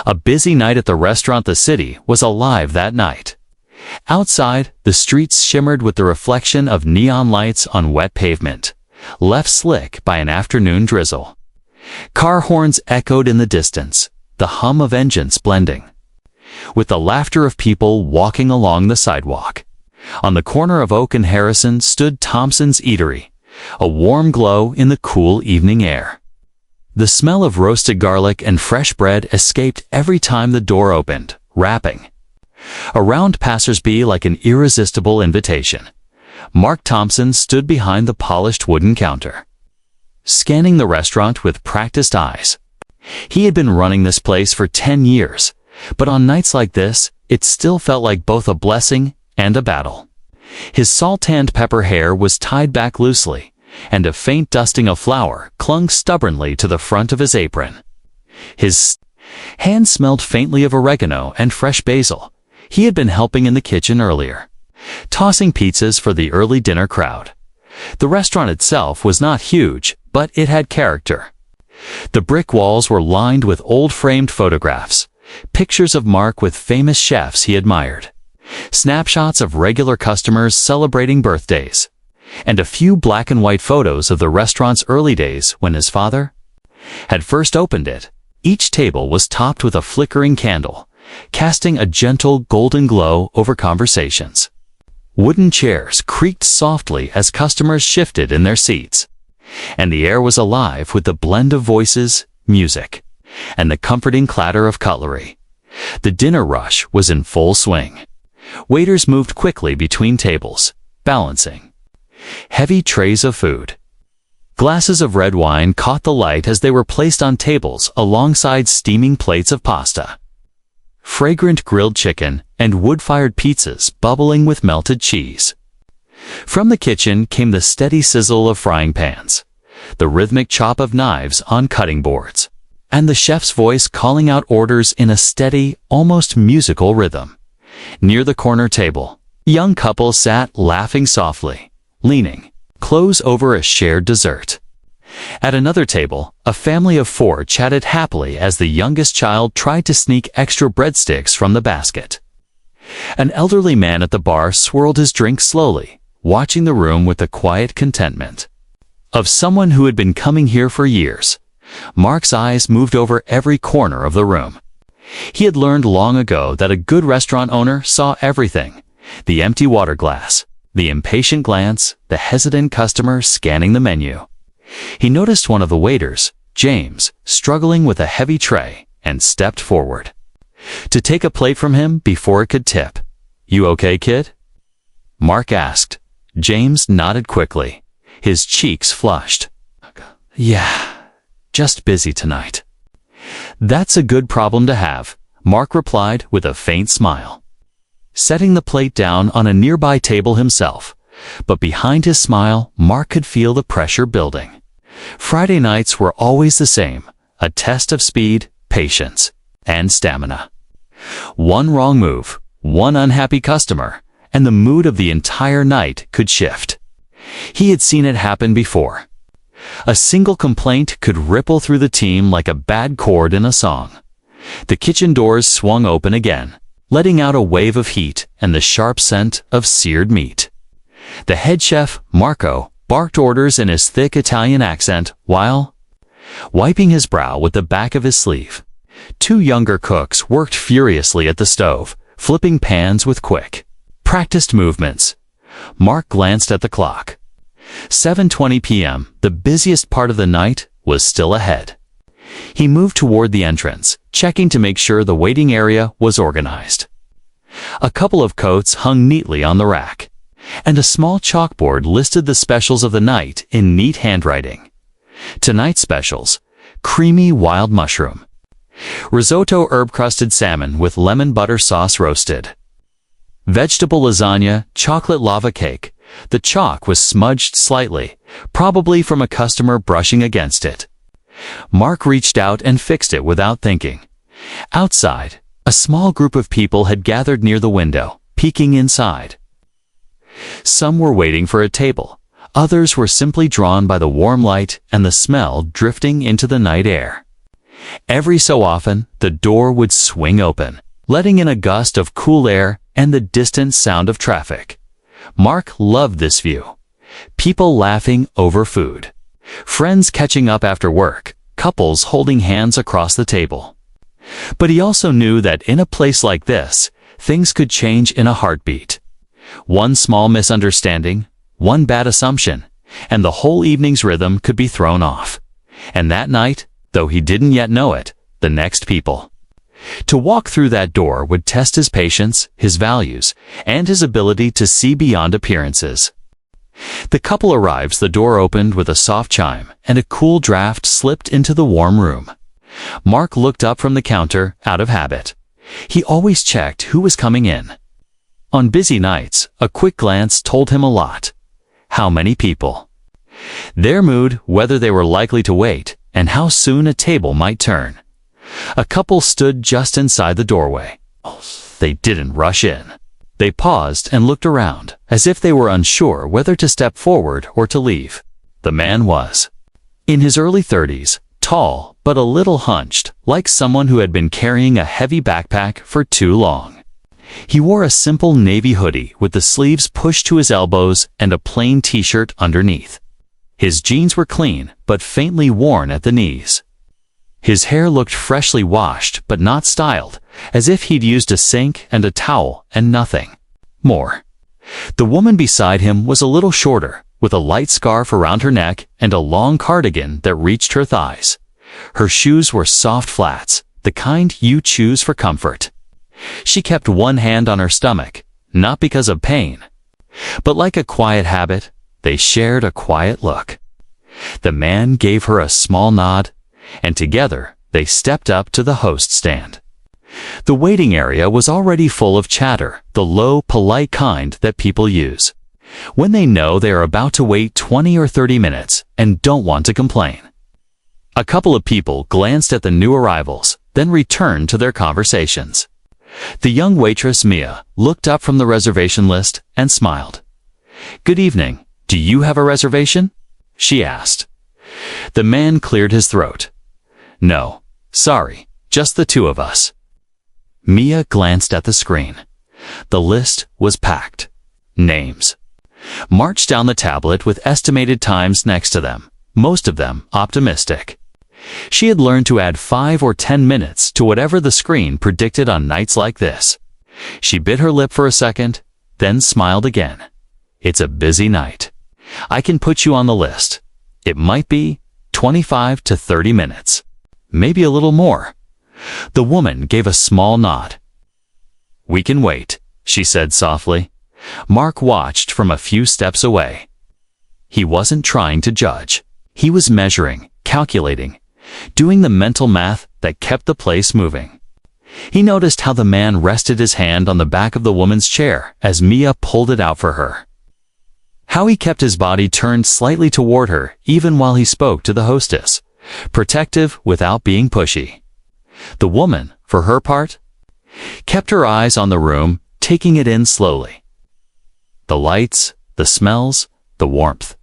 A busy night at the restaurant. The city was alive that night. Outside, the streets shimmered with the reflection of neon lights on wet pavement, left slick by an afternoon drizzle. Car horns echoed in the distance, the hum of engines blending with the laughter of people walking along the sidewalk. On the corner of Oak and Harrison stood Thompson's Eatery, a warm glow in the cool evening air. The smell of roasted garlic and fresh bread escaped every time the door opened, wrapping around passers-by like an irresistible invitation. Mark Thompson stood behind the polished wooden counter, scanning the restaurant with practiced eyes. He had been running this place for 10 years, but on nights like this, it still felt like both a blessing and a battle. His salt-tanned pepper hair was tied back loosely, and a faint dusting of flour clung stubbornly to the front of his apron. His hand smelled faintly of oregano and fresh basil. He had been helping in the kitchen earlier, tossing pizzas for the early dinner crowd. The restaurant itself was not huge, but it had character. The brick walls were lined with old framed photographs, pictures of Mark with famous chefs he admired, snapshots of regular customers celebrating birthdays, and a few black and white photos of the restaurant's early days when his father had first opened it. Each table was topped with a flickering candle, casting a gentle golden glow over conversations. Wooden chairs creaked softly as customers shifted in their seats, and the air was alive with the blend of voices, music, and the comforting clatter of cutlery. The dinner rush was in full swing. Waiters moved quickly between tables, balancing heavy trays of food. Glasses of red wine caught the light as they were placed on tables alongside steaming plates of pasta. Fragrant grilled chicken and wood-fired pizzas bubbling with melted cheese. From the kitchen came the steady sizzle of frying pans, the rhythmic chop of knives on cutting boards, and the chef's voice calling out orders in a steady, almost musical rhythm. Near the corner table, a young couple sat laughing softly, leaning close over a shared dessert. At another table, a family of 4 chatted happily as the youngest child tried to sneak extra breadsticks from the basket. An elderly man at the bar swirled his drink slowly, watching the room with the quiet contentment of someone who had been coming here for years. Mark's eyes moved over every corner of the room. He had learned long ago that a good restaurant owner saw everything: the empty water glass, the impatient glance, the hesitant customer scanning the menu. He noticed one of the waiters, James, struggling with a heavy tray, and stepped forward to take a plate from him before it could tip. "You okay, kid?" Mark asked. James nodded quickly, his cheeks flushed. "Yeah, just busy tonight." "That's a good problem to have," Mark replied with a faint smile, setting the plate down on a nearby table himself. But behind his smile, Mark could feel the pressure building. Friday nights were always the same, a test of speed, patience, and stamina. One wrong move, one unhappy customer, and the mood of the entire night could shift. He had seen it happen before. A single complaint could ripple through the team like a bad chord in a song. The kitchen doors swung open again, letting out a wave of heat and the sharp scent of seared meat. The head chef, Marco, barked orders in his thick Italian accent while wiping his brow with the back of his sleeve. 2 younger cooks worked furiously at the stove, flipping pans with quick, practiced movements. Mark glanced at the clock. 7:20 p.m., the busiest part of the night, was still ahead. He moved toward the entrance, checking to make sure the waiting area was organized. A couple of coats hung neatly on the rack, and a small chalkboard listed the specials of the night in neat handwriting. Tonight's specials: creamy wild mushroom, risotto herb-crusted salmon with lemon butter sauce roasted, vegetable lasagna, chocolate lava cake. The chalk was smudged slightly, probably from a customer brushing against it. Mark reached out and fixed it without thinking. Outside, a small group of people had gathered near the window, peeking inside. Some were waiting for a table. Others were simply drawn by the warm light and the smell drifting into the night air. Every so often, the door would swing open, letting in a gust of cool air and the distant sound of traffic. Mark loved this view. People laughing over food, friends catching up after work, couples holding hands across the table. But he also knew that in a place like this, things could change in a heartbeat. One small misunderstanding, one bad assumption, and the whole evening's rhythm could be thrown off. And that night, though he didn't yet know it, the next people. To walk through that door would test his patience, his values, and his ability to see beyond appearances. The couple arrives, the door opened with a soft chime, and a cool draft slipped into the warm room. Mark looked up from the counter, out of habit. He always checked who was coming in. On busy nights, a quick glance told him a lot. How many people, their mood, whether they were likely to wait, and how soon a table might turn. A couple stood just inside the doorway. They didn't rush in. They paused and looked around, as if they were unsure whether to step forward or to leave. The man was in his early 30s, tall but a little hunched, like someone who had been carrying a heavy backpack for too long. He wore a simple navy hoodie with the sleeves pushed to his elbows and a plain t-shirt underneath. His jeans were clean but faintly worn at the knees. His hair looked freshly washed but not styled, as if he'd used a sink and a towel and nothing more. The woman beside him was a little shorter, with a light scarf around her neck and a long cardigan that reached her thighs. Her shoes were soft flats, the kind you choose for comfort. She kept one hand on her stomach, not because of pain, but like a quiet habit, they shared a quiet look. The man gave her a small nod, and together they stepped up to the host stand. The waiting area was already full of chatter, the low, polite kind that people use when they know they are about to wait 20 or 30 minutes and don't want to complain. A couple of people glanced at the new arrivals, then returned to their conversations. The young waitress, Mia, looked up from the reservation list and smiled. "Good evening. Do you have a reservation?" she asked. The man cleared his throat. "No, sorry, just the two of us." Mia glanced at the screen. The list was packed. Names marched down the tablet with estimated times next to them, most of them optimistic. She had learned to add 5 or 10 minutes to whatever the screen predicted on nights like this. She bit her lip for a second, then smiled again. "It's a busy night. I can put you on the list. It might be 25 to 30 minutes. Maybe a little more." The woman gave a small nod. "We can wait," she said softly. Mark watched from a few steps away. He wasn't trying to judge. He was measuring, calculating, doing the mental math that kept the place moving. He noticed how the man rested his hand on the back of the woman's chair as Mia pulled it out for her. How he kept his body turned slightly toward her even while he spoke to the hostess, protective without being pushy. The woman, for her part, kept her eyes on the room, taking it in slowly. The lights, the smells, the warmth.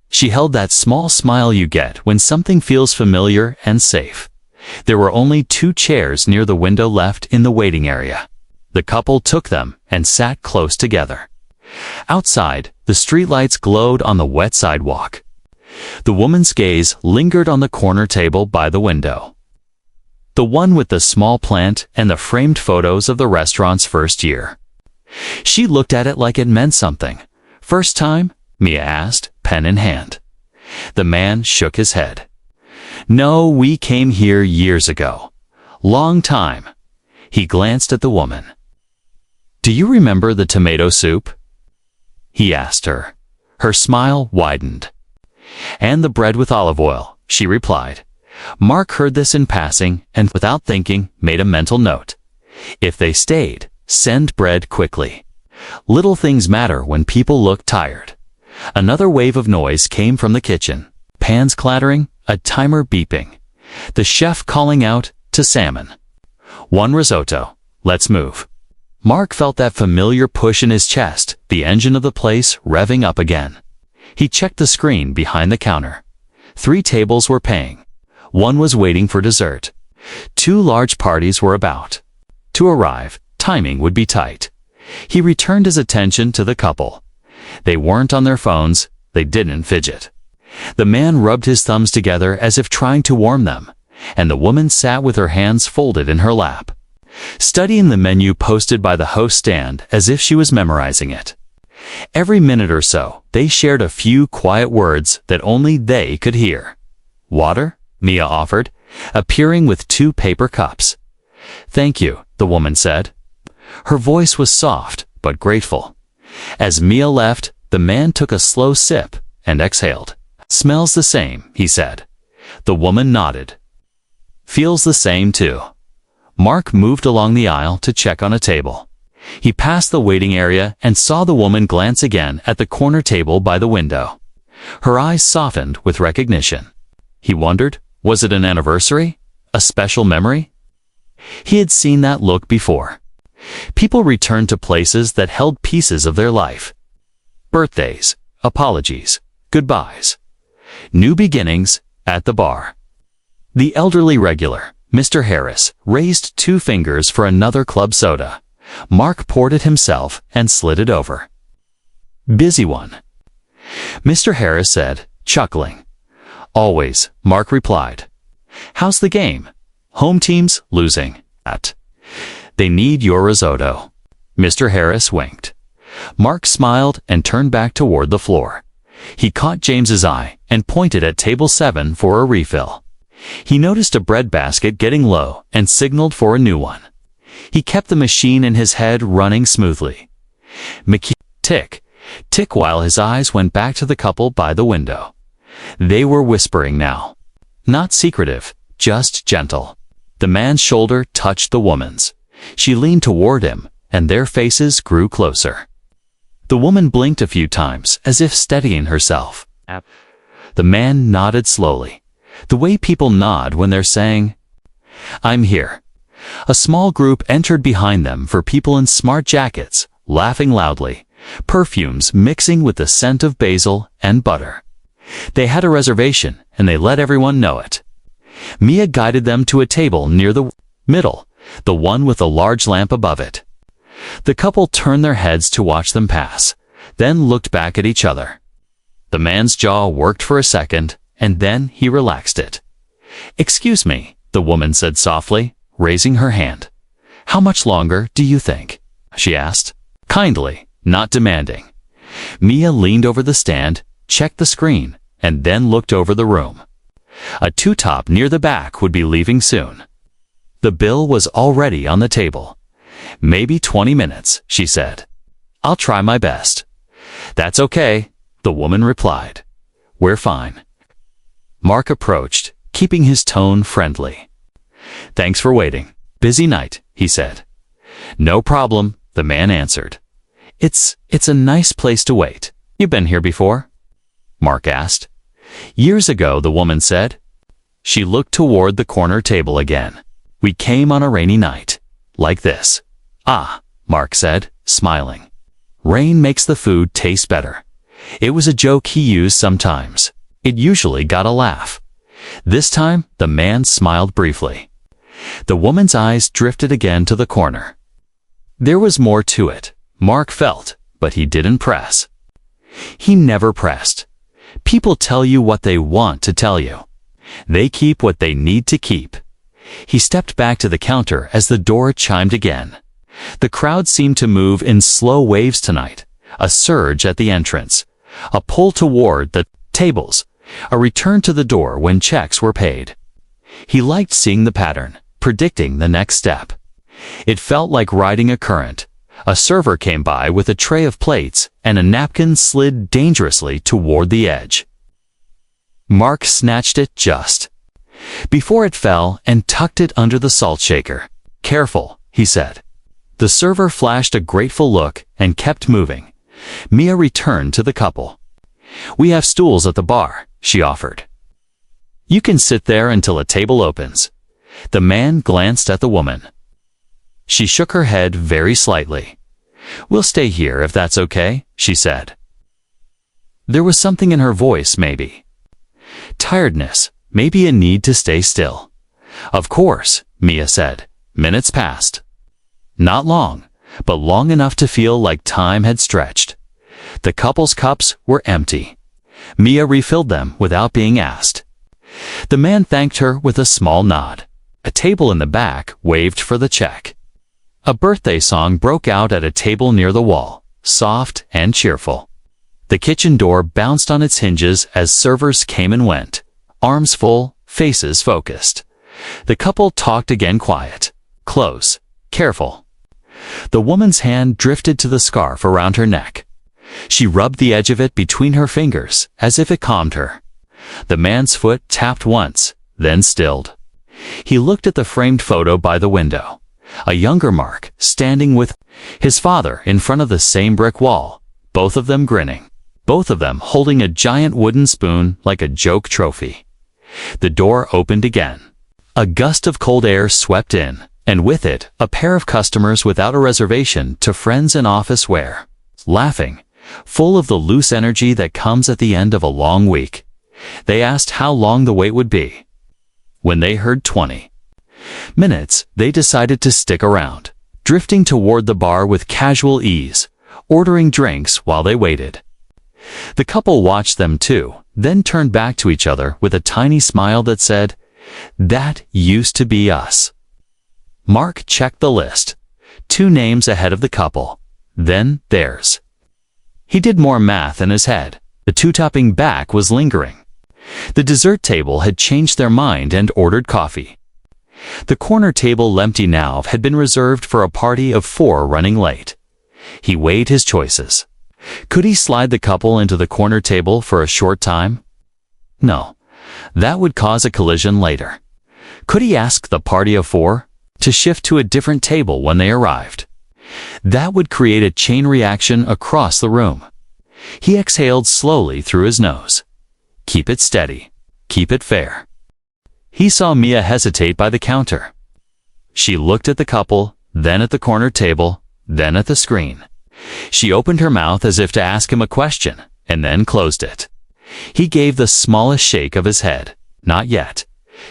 She held that small smile you get when something feels familiar and safe. There were only 2 chairs near the window left in the waiting area. The couple took them and sat close together. Outside, the streetlights glowed on the wet sidewalk. The woman's gaze lingered on the corner table by the window, the one with the small plant and the framed photos of the restaurant's first year. She looked at it like it meant something. "First time?" Mia asked, pen in hand. The man shook his head. "No, we came here years ago. Long time." He glanced at the woman. "Do you remember the tomato soup?" he asked her. Her smile widened. "And the bread with olive oil," she replied. Mark heard this in passing and, without thinking, made a mental note. If they stayed, send bread quickly. Little things matter when people look tired. Another wave of noise came from the kitchen. Pans clattering, a timer beeping. The chef calling out to salmon. "1 risotto. Let's move." Mark felt that familiar push in his chest, the engine of the place revving up again. He checked the screen behind the counter. 3 tables were paying. 1 was waiting for dessert. 2 large parties were about to arrive. Timing would be tight. He returned his attention to the couple. They weren't on their phones. They didn't fidget. The man rubbed his thumbs together as if trying to warm them, and the woman sat with her hands folded in her lap, studying the menu posted by the host stand as if she was memorizing it. Every minute or so, they shared a few quiet words that only they could hear. "Water?" Mia offered, appearing with 2 paper cups. "Thank you," the woman said. Her voice was soft but grateful. As Mia left, the man took a slow sip and exhaled. "Smells the same," he said. The woman nodded. "Feels the same too." Mark moved along the aisle to check on a table. He passed the waiting area and saw the woman glance again at the corner table by the window. Her eyes softened with recognition. He wondered, was it an anniversary? A special memory? He had seen that look before. People returned to places that held pieces of their life. Birthdays, apologies, goodbyes. New beginnings at the bar. The elderly regular, Mr. Harris, raised 2 fingers for another club soda. Mark poured it himself and slid it over. "Busy one," Mr. Harris said, chuckling. "Always," Mark replied. "How's the game?" "Home team's losing." "They need your risotto." Mr. Harris winked. Mark smiled and turned back toward the floor. He caught James's eye and pointed at table 7 for a refill. He noticed a bread basket getting low and signaled for a new one. He kept the machine in his head running smoothly. Tick, tick, while his eyes went back to the couple by the window. They were whispering now. Not secretive, just gentle. The man's shoulder touched the woman's. She leaned toward him, and their faces grew closer. The woman blinked a few times, as if steadying herself. The man nodded slowly, the way people nod when they're saying, "I'm here." A small group entered behind them for people in smart jackets, laughing loudly, perfumes mixing with the scent of basil and butter. They had a reservation, and they let everyone know it. Mia guided them to a table near the middle, the one with a large lamp above it. The couple turned their heads to watch them pass, then looked back at each other. The man's jaw worked for a second, and then he relaxed it. "Excuse me," the woman said softly, raising her hand. "How much longer do you think?" she asked, kindly, not demanding. Mia leaned over the stand, checked the screen, and then looked over the room. A 2-top near the back would be leaving soon. The bill was already on the table. "Maybe 20 minutes," she said. "I'll try my best." "That's okay," the woman replied. "We're fine." Mark approached, keeping his tone friendly. "Thanks for waiting. Busy night," he said. "No problem," the man answered. It's a nice place to wait. You been here before?" Mark asked. "Years ago," the woman said. She looked toward the corner table again. "We came on a rainy night. Like this." "Ah," Mark said, smiling. "Rain makes the food taste better." It was a joke he used sometimes. It usually got a laugh. This time, the man smiled briefly. The woman's eyes drifted again to the corner. There was more to it, Mark felt, but he didn't press. He never pressed. People tell you what they want to tell you. They keep what they need to keep. He stepped back to the counter as the door chimed again. The crowd seemed to move in slow waves tonight, a surge at the entrance, a pull toward the tables, a return to the door when checks were paid. He liked seeing the pattern, predicting the next step. It felt like riding a current. A server came by with a tray of plates, and a napkin slid dangerously toward the edge. Mark snatched it just before it fell and tucked it under the salt shaker. "Careful," he said. The server flashed a grateful look and kept moving. Mia returned to the couple. "We have stools at the bar," she offered. "You can sit there until a table opens." The man glanced at the woman. She shook her head very slightly. "We'll stay here if that's okay," she said. There was something in her voice, maybe. Tiredness, maybe a need to stay still. Of course, Mia said. Minutes passed. Not long, but long enough to feel like time had stretched. The couple's cups were empty. Mia refilled them without being asked. The man thanked her with a small nod. A table in the back waved for the check. A birthday song broke out at a table near the wall, soft and cheerful. The kitchen door bounced on its hinges as servers came and went, arms full, faces focused. The couple talked again, quiet, close, careful. The woman's hand drifted to the scarf around her neck. She rubbed the edge of it between her fingers as if it calmed her. The man's foot tapped once, then stilled. He looked at the framed photo by the window. A younger Mark standing with his father in front of the same brick wall, both of them grinning, both of them holding a giant wooden spoon like a joke trophy. The door opened again. A gust of cold air swept in, and with it, a pair of customers without a reservation to friends and office wear, laughing, full of the loose energy that comes at the end of a long week. They asked how long the wait would be. When they heard 20 minutes, they decided to stick around, drifting toward the bar with casual ease, ordering drinks while they waited. The couple watched them too, then turned back to each other with a tiny smile that said, "That used to be us." Mark checked the list, 2 names ahead of the couple, then theirs. He did more math in his head. The 2-topping back was lingering. The dessert table had changed their mind and ordered coffee. The corner table empty now had been reserved for a party of 4 running late. He weighed his choices. Could he slide the couple into the corner table for a short time? No, that would cause a collision later. Could he ask the party of 4 to shift to a different table when they arrived? That would create a chain reaction across the room. He exhaled slowly through his nose. Keep it steady. Keep it fair. He saw Mia hesitate by the counter. She looked at the couple, then at the corner table, then at the screen. She opened her mouth as if to ask him a question, and then closed it. He gave the smallest shake of his head. Not yet.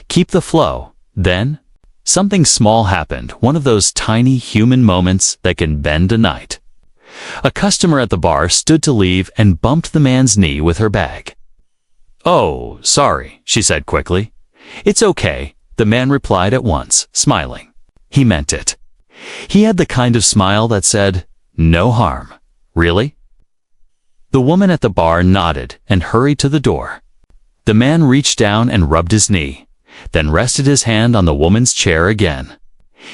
Keep the flow. Then, something small happened, one of those tiny human moments that can bend a night. A customer at the bar stood to leave and bumped the man's knee with her bag. "Oh, sorry," she said quickly. "It's okay," the man replied at once, smiling. He meant it. He had the kind of smile that said, "No harm." "Really?" The woman at the bar nodded and hurried to the door. The man reached down and rubbed his knee, then rested his hand on the woman's chair again.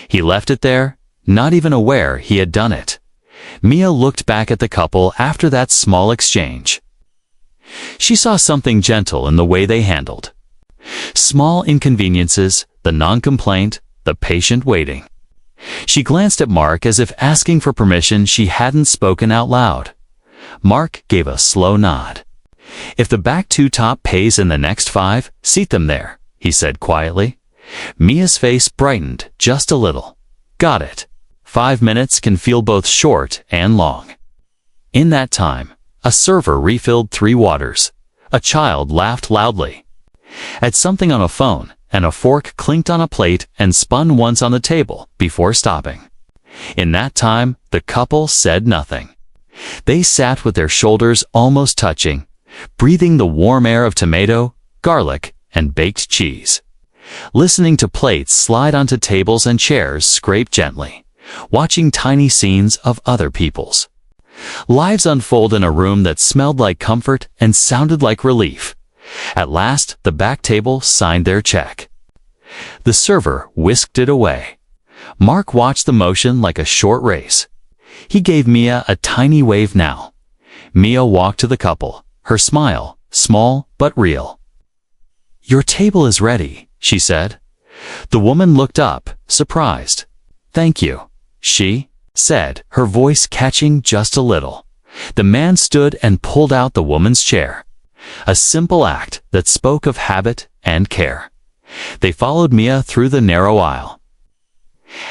He left it there, not even aware he had done it. Mia looked back at the couple after that small exchange. She saw something gentle in the way they handled. Small inconveniences, the non-complaint, the patient waiting. She glanced at Mark as if asking for permission she hadn't spoken out loud. Mark gave a slow nod. "If the back 2-top pays in the next 5, seat them there," he said quietly. Mia's face brightened just a little. "Got it. 5 minutes can feel both short and long." In that time, a server refilled 3 waters. A child laughed loudly at something on a phone, and a fork clinked on a plate and spun once on the table before stopping. In that time, the couple said nothing. They sat with their shoulders almost touching, breathing the warm air of tomato, garlic, and baked cheese, listening to plates slide onto tables and chairs scrape gently, watching tiny scenes of other people's lives unfold in a room that smelled like comfort and sounded like relief. At last, the back table signed their check. The server whisked it away. Mark watched the motion like a short race. He gave Mia a tiny wave now. Mia walked to the couple, her smile, small but real. "Your table is ready," she said. The woman looked up, surprised. "Thank you," she said, her voice catching just a little. The man stood and pulled out the woman's chair. A simple act that spoke of habit and care. They followed Mia through the narrow aisle.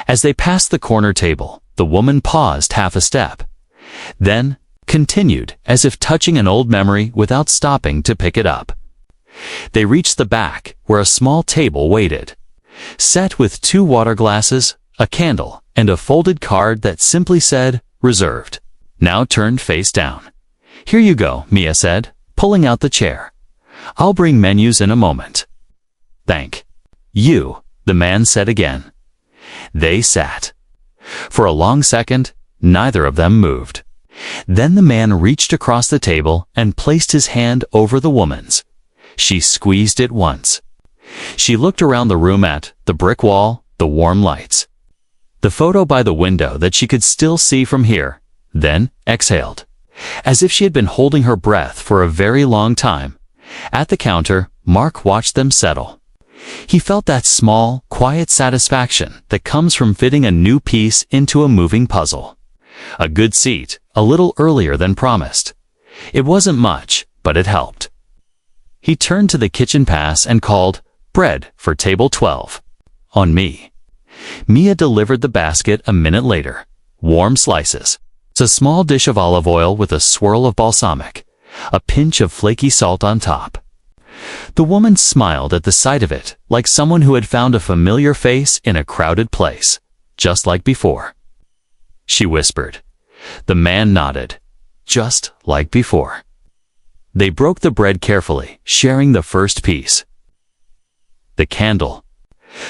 As they passed the corner table, the woman paused half a step, then continued as if touching an old memory without stopping to pick it up. They reached the back, where a small table waited. set with 2 water glasses, a candle, and a folded card that simply said, "Reserved." Now turned face down. "Here you go," Mia said, pulling out the chair. "I'll bring menus in a moment." "Thank you," the man said again. They sat. For a long second, neither of them moved. Then the man reached across the table and placed his hand over the woman's. She squeezed it once. She looked around the room at the brick wall, the warm lights, the photo by the window that she could still see from here, then exhaled, as if she had been holding her breath for a very long time. At the counter, Mark watched them settle. He felt that small, quiet satisfaction that comes from fitting a new piece into a moving puzzle. A good seat, a little earlier than promised. It wasn't much, but it helped. He turned to the kitchen pass and called, "Bread for table 12. On me." Mia delivered the basket a minute later. Warm slices. A small dish of olive oil with a swirl of balsamic. A pinch of flaky salt on top. The woman smiled at the sight of it, like someone who had found a familiar face in a crowded place, just like before. She whispered. The man nodded. Just like before. They broke the bread carefully, sharing the first piece. The candle.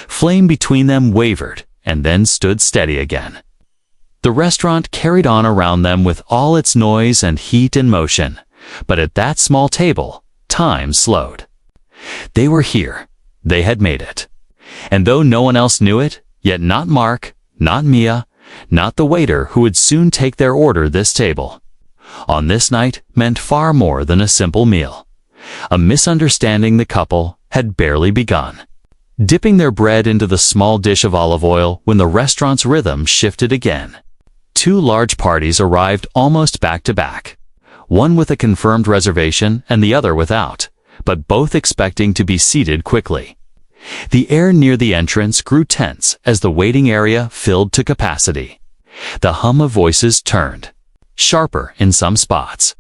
Flame between them wavered, and then stood steady again. The restaurant carried on around them with all its noise and heat and motion, but at that small table, time slowed. They were here. They had made it. And though no one else knew it, yet not Mark, not Mia, not the waiter who would soon take their order, this table, on this night, meant far more than a simple meal. A misunderstanding the couple had barely begun. Dipping their bread into the small dish of olive oil when the restaurant's rhythm shifted again. 2 large parties arrived almost back to back. One with a confirmed reservation and the other without, but both expecting to be seated quickly. The air near the entrance grew tense as the waiting area filled to capacity. The hum of voices turned, sharper in some spots.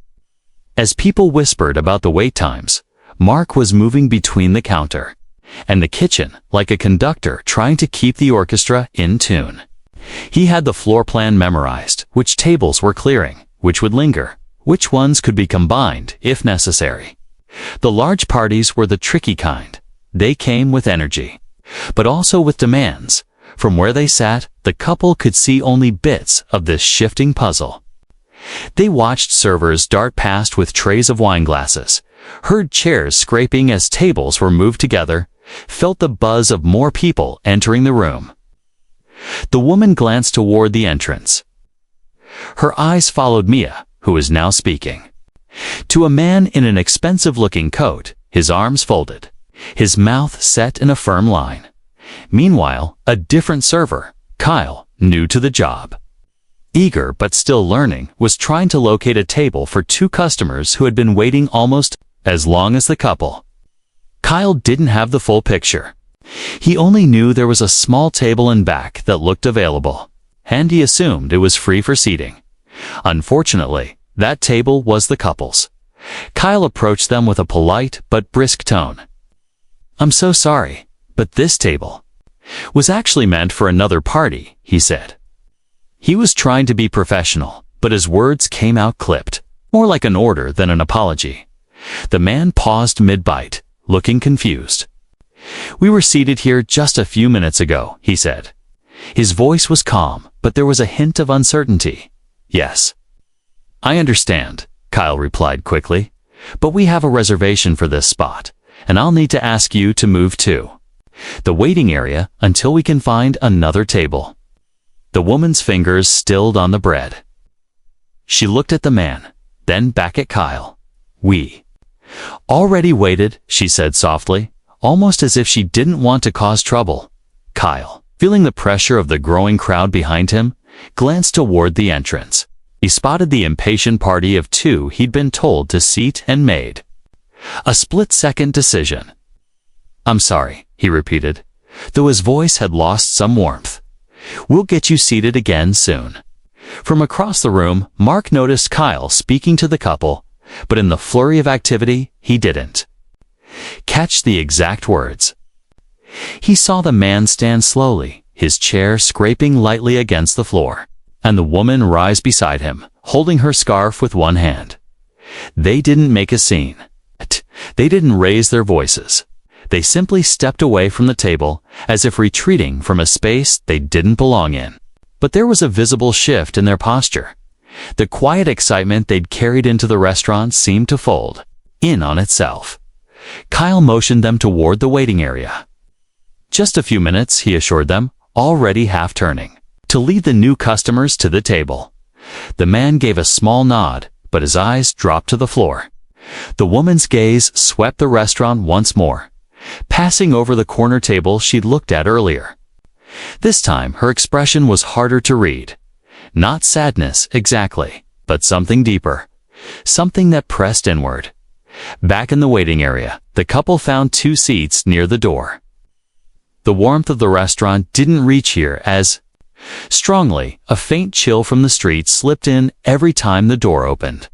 As people whispered about the wait times, Mark was moving between the counter and the kitchen like a conductor trying to keep the orchestra in tune. He had the floor plan memorized, which tables were clearing, which would linger, which ones could be combined if necessary. The large parties were the tricky kind. They came with energy, but also with demands. From where they sat, the couple could see only bits of this shifting puzzle. They watched servers dart past with trays of wine glasses, heard chairs scraping as tables were moved together, felt the buzz of more people entering the room. The woman glanced toward the entrance. Her eyes followed Mia, who was now speaking. To a man in an expensive-looking coat, his arms folded, his mouth set in a firm line. Meanwhile, a different server, Kyle, new to the job, eager but still learning, was trying to locate a table for 2 customers who had been waiting almost as long as the couple. Kyle didn't have the full picture. He only knew there was a small table in back that looked available, and he assumed it was free for seating. Unfortunately, that table was the couple's. Kyle approached them with a polite but brisk tone. "I'm so sorry, but this table was actually meant for another party," he said. He was trying to be professional, but his words came out clipped, more like an order than an apology. The man paused mid-bite, looking confused. "We were seated here just a few minutes ago," he said. His voice was calm, but there was a hint of uncertainty. "Yes, I understand," Kyle replied quickly, "but we have a reservation for this spot, and I'll need to ask you to move to the waiting area until we can find another table." The woman's fingers stilled on the bread. She looked at the man, then back at Kyle. "We already waited," she said softly, almost as if she didn't want to cause trouble. Kyle, feeling the pressure of the growing crowd behind him, glanced toward the entrance. He spotted the impatient party of 2 he'd been told to seat and made a split-second decision. "I'm sorry," he repeated, though his voice had lost some warmth. "We'll get you seated again soon." From across the room, Mark noticed Kyle speaking to the couple, but in the flurry of activity, he didn't catch the exact words. He saw the man stand slowly, his chair scraping lightly against the floor, and the woman rise beside him, holding her scarf with one hand. They didn't make a scene. They didn't raise their voices. They simply stepped away from the table, as if retreating from a space they didn't belong in. But there was a visible shift in their posture. The quiet excitement they'd carried into the restaurant seemed to fold in on itself. Kyle motioned them toward the waiting area. "Just a few minutes," he assured them, already half-turning, "to lead the new customers to the table." The man gave a small nod, but his eyes dropped to the floor. The woman's gaze swept the restaurant once more, passing over the corner table she'd looked at earlier. This time, her expression was harder to read. Not sadness, exactly, but something deeper. Something that pressed inward. Back in the waiting area, the couple found 2 seats near the door. The warmth of the restaurant didn't reach here as strongly. A faint chill from the street slipped in every time the door opened.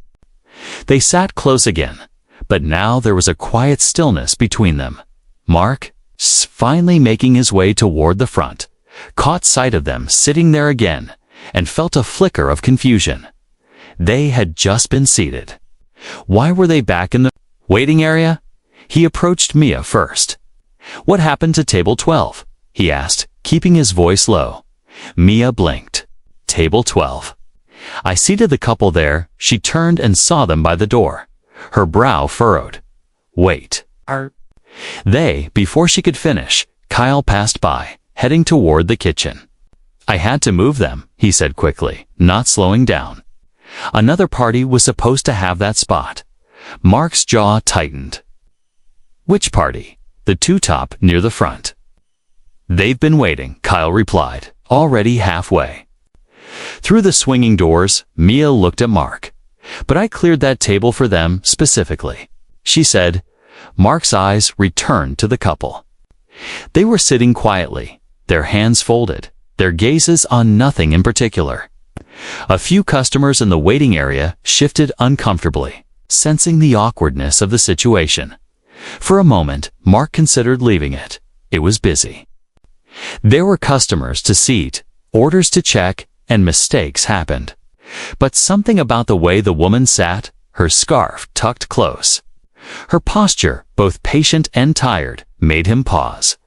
They sat close again, but now there was a quiet stillness between them. Mark, finally making his way toward the front, caught sight of them sitting there again and felt a flicker of confusion. They had just been seated. Why were they back in the waiting area? He approached Mia first. "What happened to table 12? He asked, keeping his voice low. Mia blinked. "Table 12. I seated the couple there." She turned and saw them by the door. Her brow furrowed. "Wait, are they?" Before she could finish, Kyle passed by, heading toward the kitchen. "I had to move them," he said quickly, not slowing down. Another party was supposed to have that spot. Mark's jaw tightened. "Which party?" "The two-top near the front." "They've been waiting," Kyle replied, already halfway. Through the swinging doors, Mia looked at Mark. "But I cleared that table for them specifically," she said. Mark's eyes returned to the couple. They were sitting quietly, their hands folded, their gazes on nothing in particular. A few customers in the waiting area shifted uncomfortably, sensing the awkwardness of the situation. For a moment, Mark considered leaving it. It was busy. There were customers to seat, orders to check, and mistakes happened. But something about the way the woman sat, her scarf tucked close, her posture, both patient and tired, made him pause.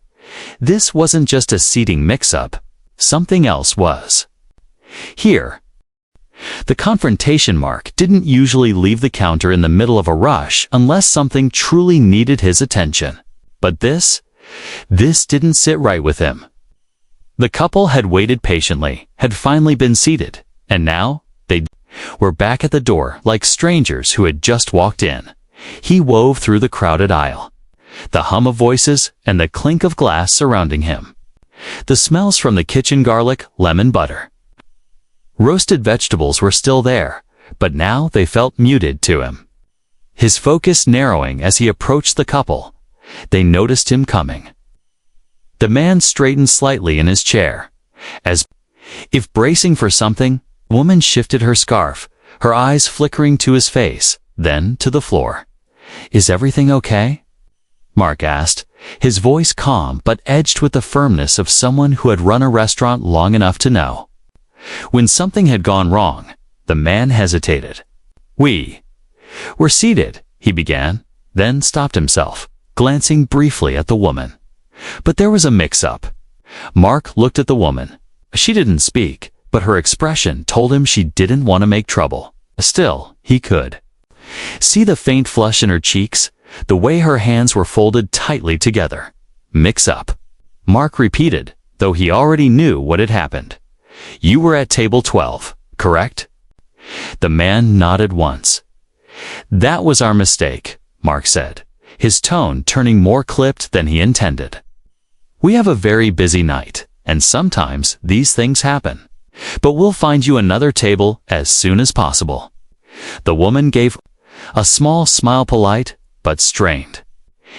This wasn't just a seating mix-up. Something else was. Here, the confrontation Mark didn't usually leave the counter in the middle of a rush unless something truly needed his attention. But this didn't sit right with him. The couple had waited patiently, had finally been seated, and now they were back at the door like strangers who had just walked in. He wove through the crowded aisle, the hum of voices and the clink of glass surrounding him. The smells from the kitchen: garlic, lemon, butter. Roasted vegetables were still there, but now they felt muted to him. His focus narrowing as he approached the couple. They noticed him coming. The man straightened slightly in his chair. As if bracing for something, the woman shifted her scarf, her eyes flickering to his face, then to the floor. "Is everything okay?" Mark asked, his voice calm but edged with the firmness of someone who had run a restaurant long enough to know. When something had gone wrong, the man hesitated. We're seated," he began, then stopped himself, glancing briefly at the woman. But there was a mix-up. Mark looked at the woman. She didn't speak, but her expression told him she didn't want to make trouble. Still, he could see the faint flush in her cheeks, the way her hands were folded tightly together. "Mix up," Mark repeated, though he already knew what had happened. "You were at table 12, correct?" The man nodded once. "That was our mistake," Mark said, his tone turning more clipped than he intended. "We have a very busy night, and sometimes these things happen. But we'll find you another table as soon as possible." The woman gave a small smile, polite but strained.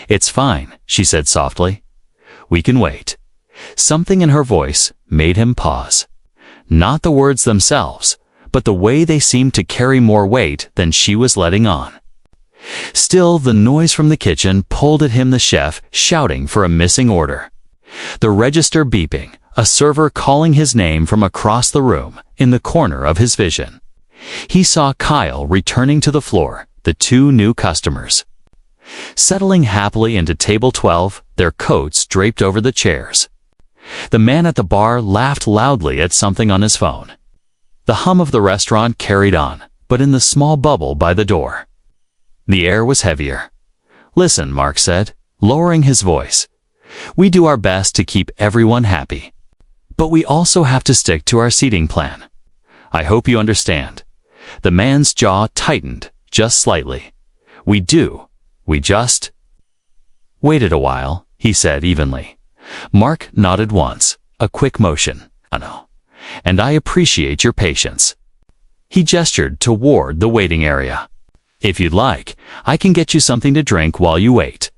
"It's fine," she said softly. "We can wait." Something in her voice made him pause. Not the words themselves, but the way they seemed to carry more weight than she was letting on. Still, the noise from the kitchen pulled at him, the chef shouting for a missing order. The register beeping, a server calling his name from across the room in the corner of his vision. He saw Kyle returning to the floor, the two new customers. Settling happily into table 12, their coats draped over the chairs. The man at the bar laughed loudly at something on his phone. The hum of the restaurant carried on, but in the small bubble by the door. The air was heavier. "Listen," Mark said, lowering his voice. "We do our best to keep everyone happy. But we also have to stick to our seating plan. I hope you understand." The man's jaw tightened, just slightly. "We do. We just—" "Waited a while," he said evenly. Mark nodded once, a quick motion. "I know. And I appreciate your patience." He gestured toward the waiting area. "If you'd like, I can get you something to drink while you wait."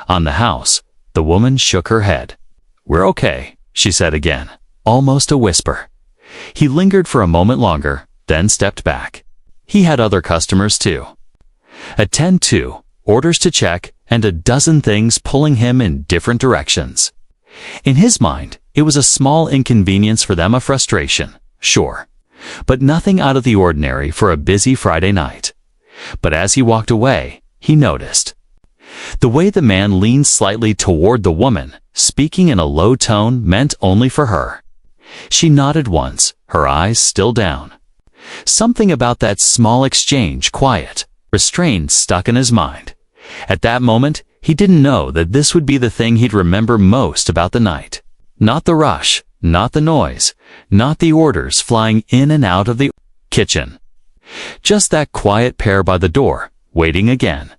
"On the house." The woman shook her head. "We're okay," she said again, almost a whisper. He lingered for a moment longer, then stepped back. He had other customers too. Attend to, orders to check, and a dozen things pulling him in different directions. In his mind, it was a small inconvenience for them, a frustration, sure, but nothing out of the ordinary for a busy Friday night. But as he walked away, he noticed the way the man leaned slightly toward the woman, speaking in a low tone meant only for her. She nodded once, her eyes still down. Something about that small exchange, quiet, restrained, stuck in his mind. At that moment, he didn't know that this would be the thing he'd remember most about the night. Not the rush, not the noise, not the orders flying in and out of the kitchen. Just that quiet pair by the door, waiting again,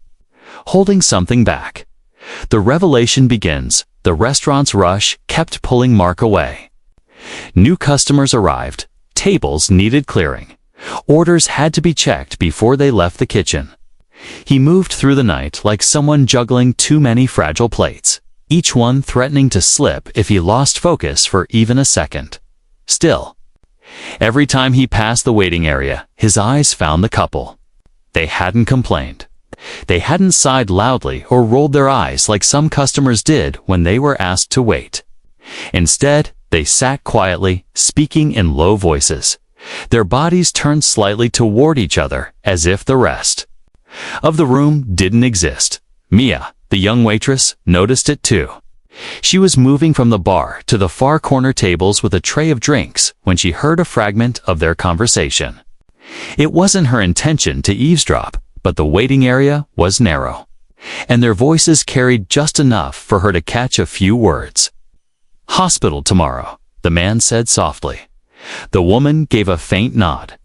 holding something back. The revelation begins. The restaurant's rush kept pulling Mark away. New customers arrived. Tables needed clearing. Orders had to be checked before they left the kitchen. He moved through the night like someone juggling too many fragile plates, each one threatening to slip if he lost focus for even a second. Still, every time he passed the waiting area, his eyes found the couple. They hadn't complained. They hadn't sighed loudly or rolled their eyes like some customers did when they were asked to wait. Instead, they sat quietly, speaking in low voices. Their bodies turned slightly toward each other, as if the rest of the room didn't exist. Mia, the young waitress, noticed it too. She was moving from the bar to the far corner tables with a tray of drinks when she heard a fragment of their conversation. It wasn't her intention to eavesdrop, but the waiting area was narrow, and their voices carried just enough for her to catch a few words. "Hospital tomorrow," the man said softly. The woman gave a faint nod.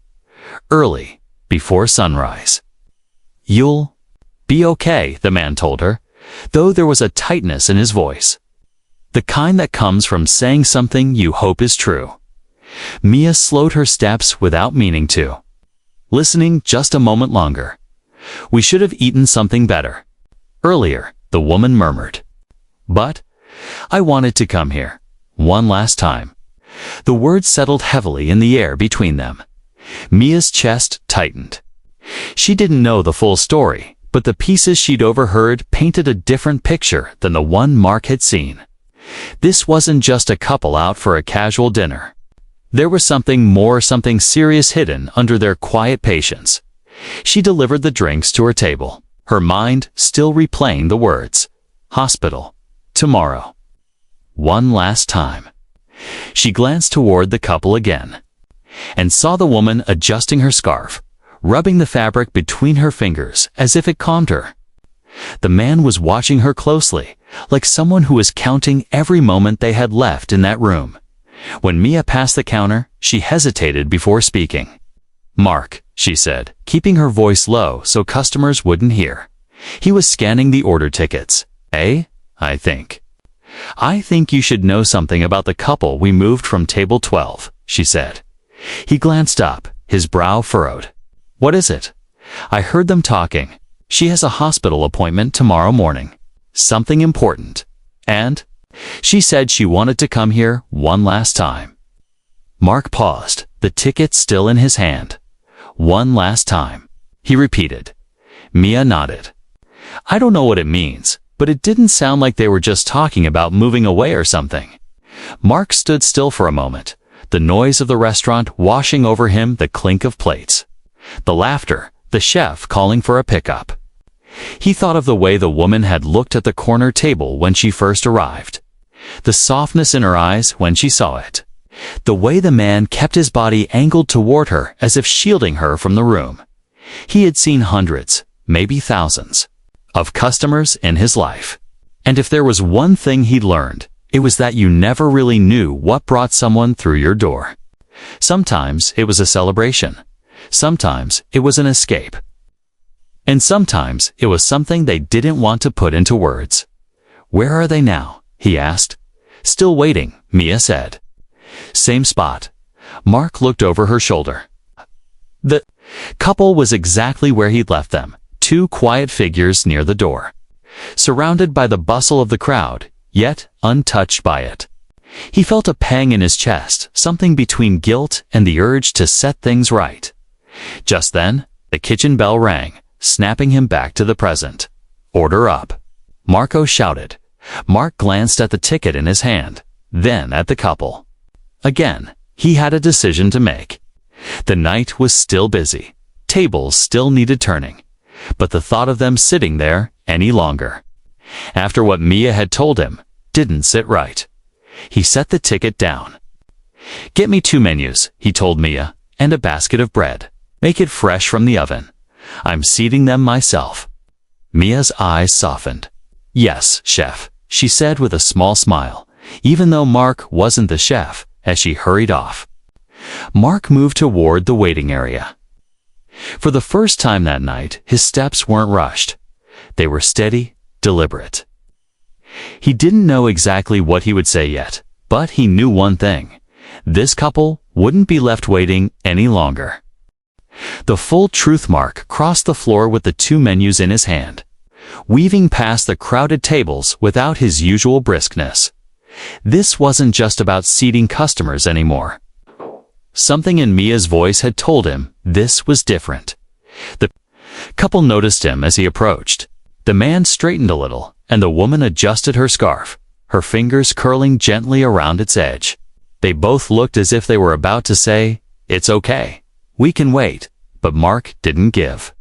"Early, before sunrise." "You'll be okay," the man told her, though there was a tightness in his voice. The kind that comes from saying something you hope is true. Mia slowed her steps without meaning to, listening just a moment longer. "We should have eaten something better earlier," the woman murmured. "But I wanted to come here one last time." The words settled heavily in the air between them. Mia's chest tightened. She didn't know the full story, but the pieces she'd overheard painted a different picture than the one Mark had seen. This wasn't just a couple out for a casual dinner. There was something more, something serious hidden under their quiet patience. She delivered the drinks to her table, her mind still replaying the words, "Hospital, tomorrow. One last time." She glanced toward the couple again, and saw the woman adjusting her scarf, rubbing the fabric between her fingers as if it calmed her. The man was watching her closely, like someone who was counting every moment they had left in that room. When Mia passed the counter, she hesitated before speaking. "Mark," she said, keeping her voice low so customers wouldn't hear. He was scanning the order tickets. I think you should know something about the couple we moved from table 12, she said. He glanced up, his brow furrowed. "What is it?" "I heard them talking. She has a hospital appointment tomorrow morning. Something important. And she said she wanted to come here one last time." Mark paused, the ticket still in his hand. "One last time," he repeated. Mia nodded. "I don't know what it means, but it didn't sound like they were just talking about moving away or something. Mark stood still for a moment, the noise of the restaurant washing over him, the clink of plates, the laughter, the chef calling for a pickup. He thought of the way the woman had looked at the corner table when she first arrived, the softness in her eyes when she saw it, the way the man kept his body angled toward her as if shielding her from the room. He had seen hundreds, maybe thousands, of customers in his life. And if there was one thing he'd learned, it was that you never really knew what brought someone through your door. Sometimes it was a celebration. Sometimes it was an escape. And sometimes it was something they didn't want to put into words. "Where are they now?" he asked. "Still waiting," Mia said. "Same spot." Mark looked over her shoulder. The couple was exactly where he'd left them, two quiet figures near the door, surrounded by the bustle of the crowd, yet untouched by it. He felt a pang in his chest, something between guilt and the urge to set things right. Just then, the kitchen bell rang, snapping him back to the present. "Order up," Marco shouted. Mark glanced at the ticket in his hand, then at the couple. Again, he had a decision to make. The night was still busy. Tables still needed turning. But the thought of them sitting there any longer, after what Mia had told him, didn't sit right. He set the ticket down. "Get me 2 menus, he told Mia, "and a basket of bread. Make it fresh from the oven. I'm seating them myself." Mia's eyes softened. "Yes, chef," she said with a small smile, even though Mark wasn't the chef, as she hurried off. Mark moved toward the waiting area. For the first time that night, his steps weren't rushed. They were steady, deliberate. He didn't know exactly what he would say yet, but he knew one thing. This couple wouldn't be left waiting any longer. The full truth. Mark crossed the floor with the 2 menus in his hand, weaving past the crowded tables without his usual briskness. This wasn't just about seating customers anymore. Something in Mia's voice had told him this was different. The couple noticed him as he approached. The man straightened a little, and the woman adjusted her scarf, her fingers curling gently around its edge. They both looked as if they were about to say, "It's okay. We can wait," but Mark didn't give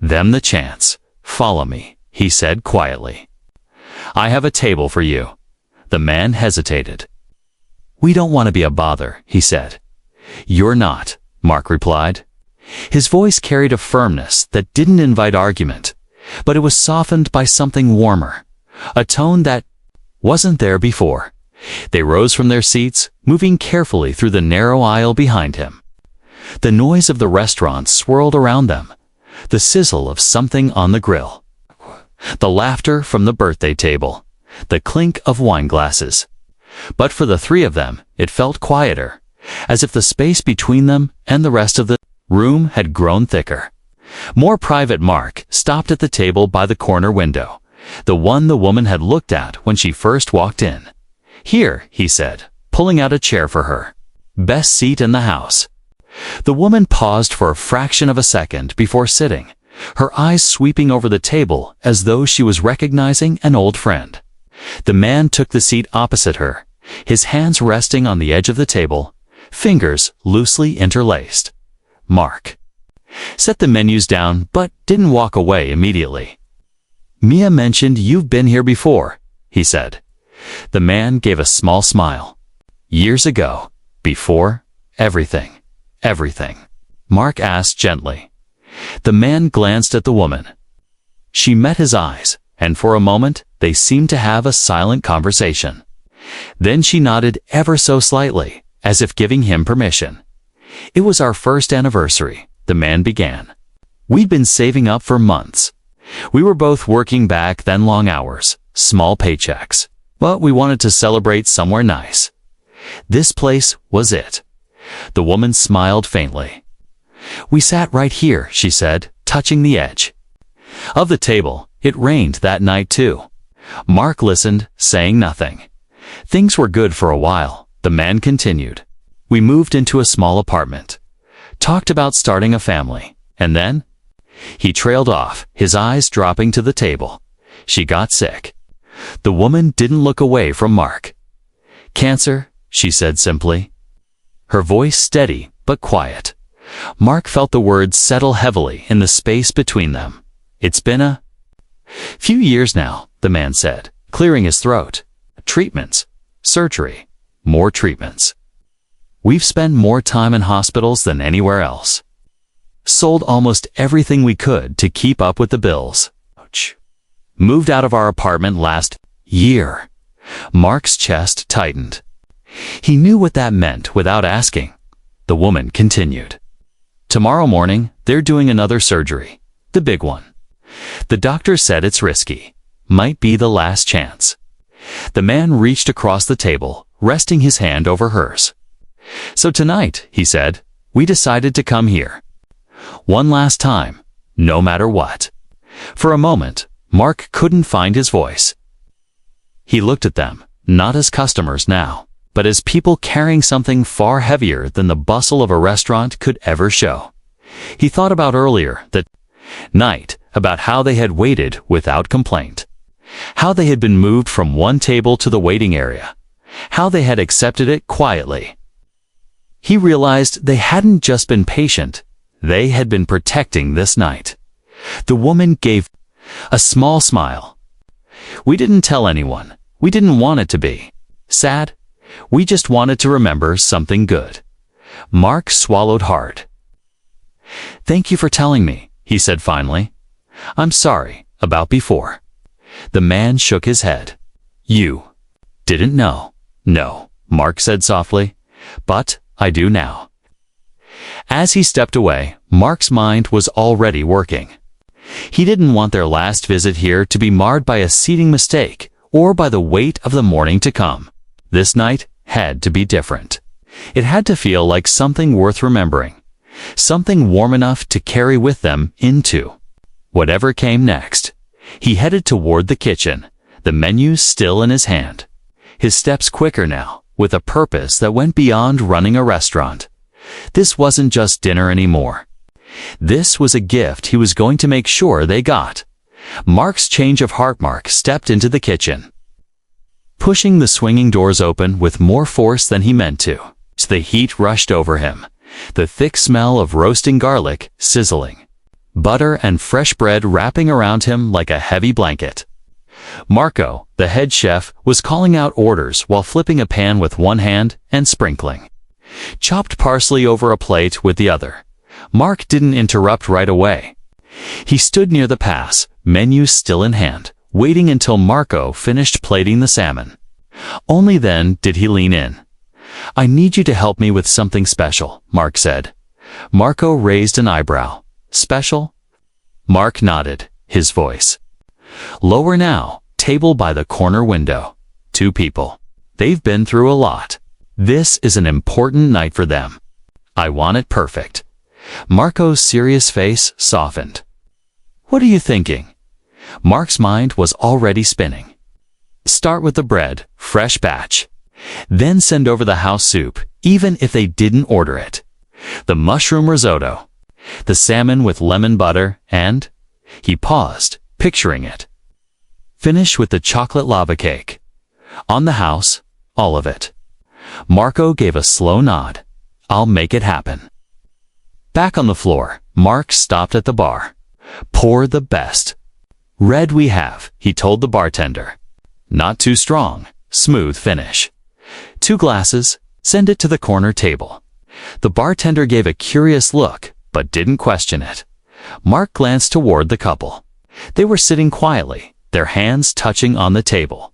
them the chance. "Follow me," he said quietly. "I have a table for you." The man hesitated. "We don't want to be a bother," he said. "You're not," Mark replied. His voice carried a firmness that didn't invite argument, but it was softened by something warmer, a tone that wasn't there before. They rose from their seats, moving carefully through the narrow aisle behind him. The noise of the restaurant swirled around them, the sizzle of something on the grill, the laughter from the birthday table, the clink of wine glasses. But for the 3 of them, it felt quieter, as if the space between them and the rest of the room had grown thicker, more private. Mark stopped at the table by the corner window, the one the woman had looked at when she first walked in. "Here," he said, pulling out a chair for her. "Best seat in the house." The woman paused for a fraction of a second before sitting, her eyes sweeping over the table as though she was recognizing an old friend. The man took the seat opposite her, his hands resting on the edge of the table, fingers loosely interlaced. Mark set the menus down but didn't walk away immediately. "Mia mentioned you've been here before," he said. The man gave a small smile. "Years ago, before everything." "Everything?" Mark asked gently. The man glanced at the woman. She met his eyes, and for a moment they seemed to have a silent conversation. Then she nodded ever so slightly, as if giving him permission. "It was our first anniversary," the man began. "We'd been saving up for months. We were both working back then, long hours, small paychecks, but we wanted to celebrate somewhere nice. This place was it." The woman smiled faintly. "We sat right here," she said, touching the edge of the table. It rained that night too. Mark listened, saying nothing. "Things were good for a while," the man continued. "We moved into a small apartment, talked about starting a family, and then—" He trailed off, his eyes dropping to the table. She got sick. The woman didn't look away from Mark. "Cancer," she said simply. Her voice steady but quiet. Mark felt the words settle heavily in the space between them. "It's been a few years now," the man said, clearing his throat. "Treatments, surgery, more treatments. We've spent more time in hospitals than anywhere else. Sold almost everything we could to keep up with the bills. Ouch. Moved out of our apartment last year." Mark's chest tightened. He knew what that meant without asking. The woman continued. "Tomorrow morning, they're doing another surgery. The big one. The doctor said it's risky. Might be the last chance." The man reached across the table, resting his hand over hers. "So tonight," he said, "we decided to come here. One last time, no matter what." For a moment, Mark couldn't find his voice. He looked at them, not as customers now, but as people carrying something far heavier than the bustle of a restaurant could ever show. He thought about earlier that night, about how they had waited without complaint, how they had been moved from one table to the waiting area, how they had accepted it quietly. He realized they hadn't just been patient, they had been protecting this night. The woman gave a small smile. "We didn't tell anyone. We didn't want it to be sad. We just wanted to remember something good." Mark swallowed hard. "Thank you for telling me," he said finally. "I'm sorry about before." The man shook his head. "You didn't know." "No," Mark said softly, "but I do now." As he stepped away, Mark's mind was already working. He didn't want their last visit here to be marred by a seating mistake or by the weight of the morning to come. This night had to be different. It had to feel like something worth remembering, something warm enough to carry with them into whatever came next. He headed toward the kitchen, the menu still in his hand. His steps quicker now, with a purpose that went beyond running a restaurant. This wasn't just dinner anymore. This was a gift he was going to make sure they got. Mark's change of heart. Mark stepped into the kitchen, pushing the swinging doors open with more force than he meant to. The heat rushed over him, the thick smell of roasting garlic sizzling, butter and fresh bread wrapping around him like a heavy blanket. Marco, the head chef, was calling out orders while flipping a pan with one hand and sprinkling chopped parsley over a plate with the other. Mark didn't interrupt right away. He stood near the pass, menu still in hand, waiting until Marco finished plating the salmon. Only then did he lean in. "I need you to help me with something special," Mark said. Marco raised an eyebrow. "Special?" Mark nodded, his voice lower now. "Table by the corner window. 2 people. They've been through a lot. This is an important night for them. I want it perfect." Marco's serious face softened. "What are you thinking?" Mark's mind was already spinning. "Start with the bread, fresh batch. Then send over the house soup, even if they didn't order it. The mushroom risotto. The salmon with lemon butter and..." He paused, picturing it. "Finish with the chocolate lava cake. On the house, all of it." Marco gave a slow nod. "I'll make it happen." Back on the floor, Mark stopped at the bar. "Pour the best red we have," he told the bartender. "Not too strong, smooth finish. 2 glasses, send it to the corner table." The bartender gave a curious look, but didn't question it. Mark glanced toward the couple. They were sitting quietly, their hands touching on the table.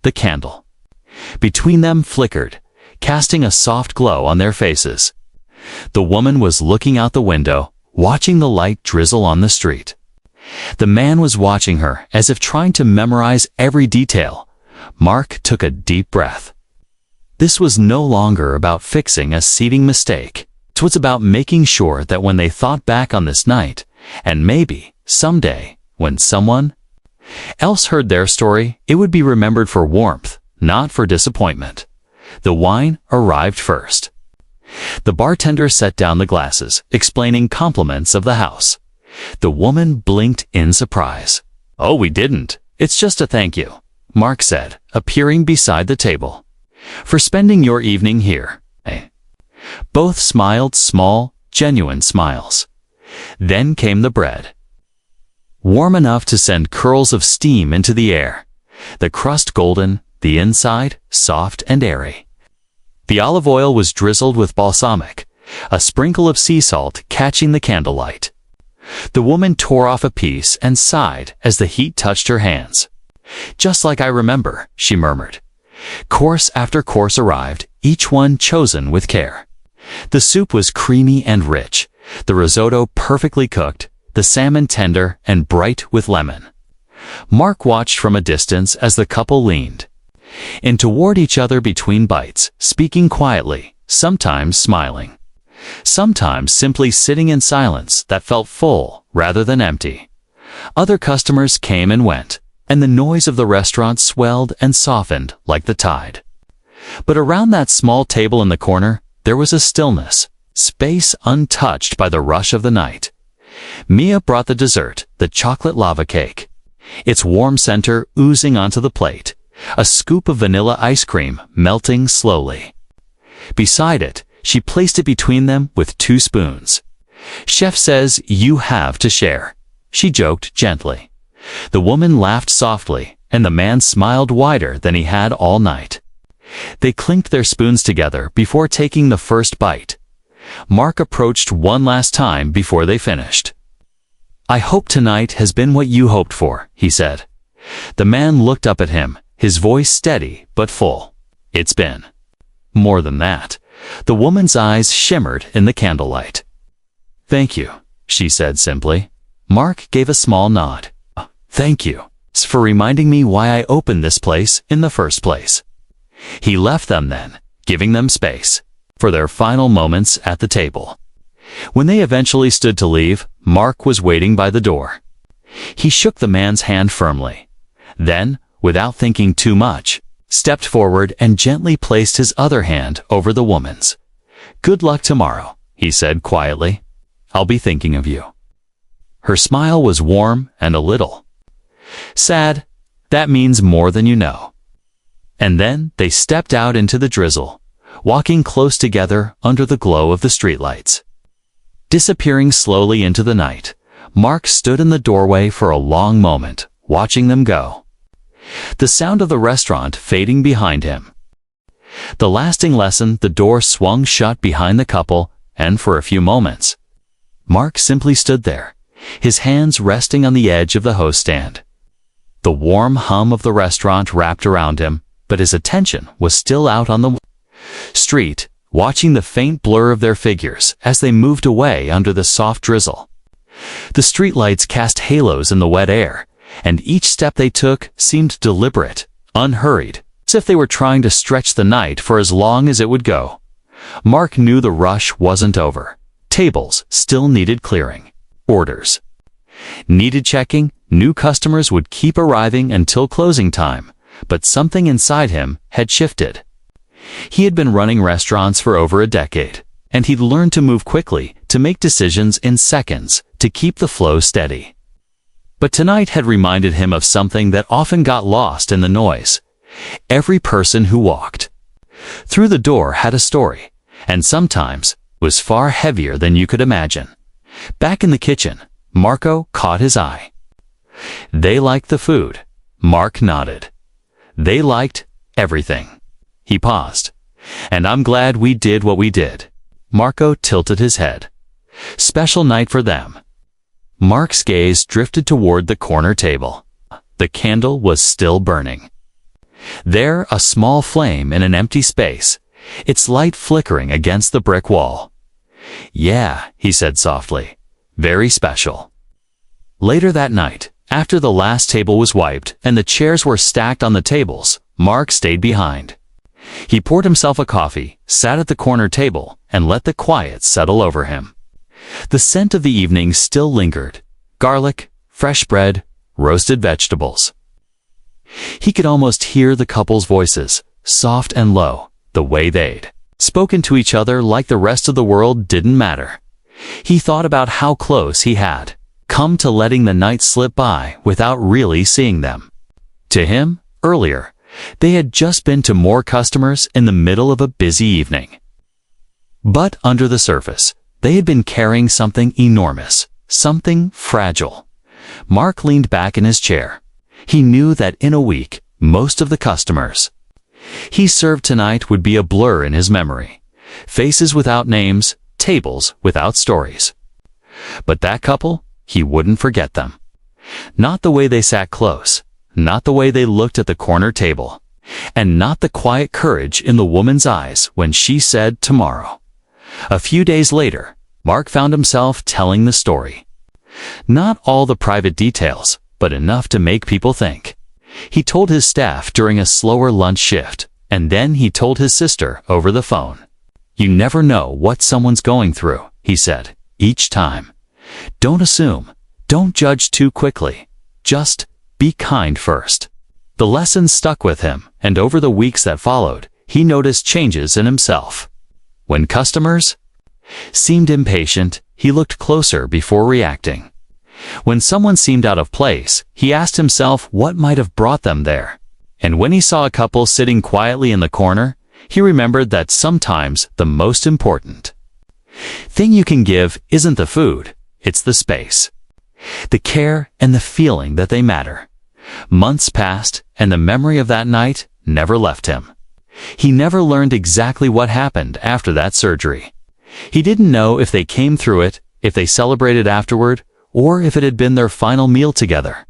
The candle between them flickered, casting a soft glow on their faces. The woman was looking out the window, watching the light drizzle on the street. The man was watching her as if trying to memorize every detail. Mark took a deep breath. This was no longer about fixing a seating mistake. It was about making sure that when they thought back on this night, and maybe someday, when someone else heard their story, it would be remembered for warmth, not for disappointment. The wine arrived first. The bartender set down the glasses, explaining compliments of the house. The woman blinked in surprise. "Oh, we didn't. It's just a thank you," Mark said, appearing beside the table. "For spending your evening here, eh?" Both smiled small, genuine smiles. Then came the bread. Warm enough to send curls of steam into the air. The crust golden, the inside soft and airy. The olive oil was drizzled with balsamic, a sprinkle of sea salt catching the candlelight. The woman tore off a piece and sighed as the heat touched her hands. "Just like I remember," she murmured. Course after course arrived, each one chosen with care. The soup was creamy and rich, the risotto perfectly cooked, the salmon tender and bright with lemon. Mark watched from a distance as the couple leaned in toward each other between bites, speaking quietly, sometimes smiling, sometimes simply sitting in silence that felt full rather than empty. Other customers came and went, and the noise of the restaurant swelled and softened like the tide. But around that small table in the corner, there was a stillness, space untouched by the rush of the night. Mia brought the dessert, the chocolate lava cake, its warm center oozing onto the plate, a scoop of vanilla ice cream melting slowly. Beside it, she placed it between them with 2 spoons. "Chef says you have to share," she joked gently. The woman laughed softly, and the man smiled wider than he had all night. They clinked their spoons together before taking the first bite. Mark approached one last time before they finished. "I hope tonight has been what you hoped for," he said. The man looked up at him, his voice steady but full. "It's been more than that." The woman's eyes shimmered in the candlelight. "Thank you," she said simply. Mark gave a small nod. "Thank you for reminding me why I opened this place in the first place." He left them then, giving them space for their final moments at the table. When they eventually stood to leave, Mark was waiting by the door. He shook the man's hand firmly. Then, without thinking too much, stepped forward and gently placed his other hand over the woman's. "Good luck tomorrow," he said quietly. "I'll be thinking of you." Her smile was warm and a little sad. "That means more than you know." And then they stepped out into the drizzle, walking close together under the glow of the streetlights. Disappearing slowly into the night, Mark stood in the doorway for a long moment, watching them go. The sound of the restaurant fading behind him. The lasting lesson, the door swung shut behind the couple, and for a few moments, Mark simply stood there, his hands resting on the edge of the host stand. The warm hum of the restaurant wrapped around him, but his attention was still out on the street, watching the faint blur of their figures as they moved away under the soft drizzle. The streetlights cast halos in the wet air, and each step they took seemed deliberate, unhurried, as if they were trying to stretch the night for as long as it would go. Mark knew the rush wasn't over. Tables still needed clearing. Orders needed checking. New customers would keep arriving until closing time, but something inside him had shifted. He had been running restaurants for over a decade, and he'd learned to move quickly, to make decisions in seconds, to keep the flow steady. But tonight had reminded him of something that often got lost in the noise. Every person who walked through the door had a story, and sometimes was far heavier than you could imagine. Back in the kitchen, Marco caught his eye. "They liked the food." Mark nodded. "They liked everything." He paused. "And I'm glad we did what we did." Marco tilted his head. "Special night for them." Mark's gaze drifted toward the corner table. The candle was still burning. There, a small flame in an empty space, its light flickering against the brick wall. "Yeah," he said softly. "Very special." Later that night, after the last table was wiped and the chairs were stacked on the tables, Mark stayed behind. He poured himself a coffee, sat at the corner table, and let the quiet settle over him. The scent of the evening still lingered. Garlic, fresh bread, roasted vegetables. He could almost hear the couple's voices, soft and low, the way they'd spoken to each other like the rest of the world didn't matter. He thought about how close he had come to letting the night slip by without really seeing them. To him, earlier, they had just been to more customers in the middle of a busy evening. But under the surface, they had been carrying something enormous, something fragile. Mark leaned back in his chair. He knew that in a week, most of the customers he served tonight would be a blur in his memory. Faces without names, tables without stories. But that couple, he wouldn't forget them. Not the way they sat close, not the way they looked at the corner table, and not the quiet courage in the woman's eyes when she said tomorrow. A few days later, Mark found himself telling the story. Not all the private details, but enough to make people think. He told his staff during a slower lunch shift, and then he told his sister over the phone. You never know what someone's going through, he said, each time. Don't assume. Don't judge too quickly. Just be kind first. The lesson stuck with him, and over the weeks that followed, he noticed changes in himself. When customers seemed impatient, he looked closer before reacting. When someone seemed out of place, he asked himself what might have brought them there. And when he saw a couple sitting quietly in the corner, he remembered that sometimes the most important thing you can give isn't the food, it's the space, the care and the feeling that they matter. Months passed, and the memory of that night never left him. He never learned exactly what happened after that surgery. He didn't know if they came through it, if they celebrated afterward, or if it had been their final meal together.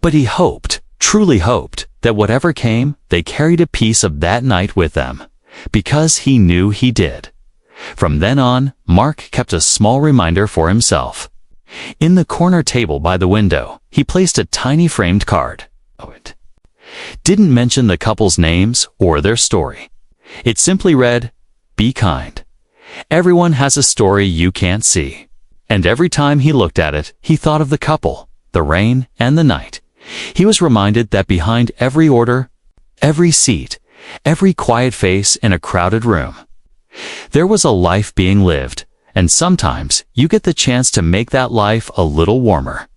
But he hoped, truly hoped, that whatever came, they carried a piece of that night with them, because he knew he did. From then on, Mark kept a small reminder for himself. In the corner table by the window, he placed a tiny framed card. It didn't mention the couple's names or their story. It simply read, "Be kind. Everyone has a story you can't see." And every time he looked at it, he thought of the couple, the rain, and the night. He was reminded that behind every order, every seat, every quiet face in a crowded room, there was a life being lived, and sometimes you get the chance to make that life a little warmer.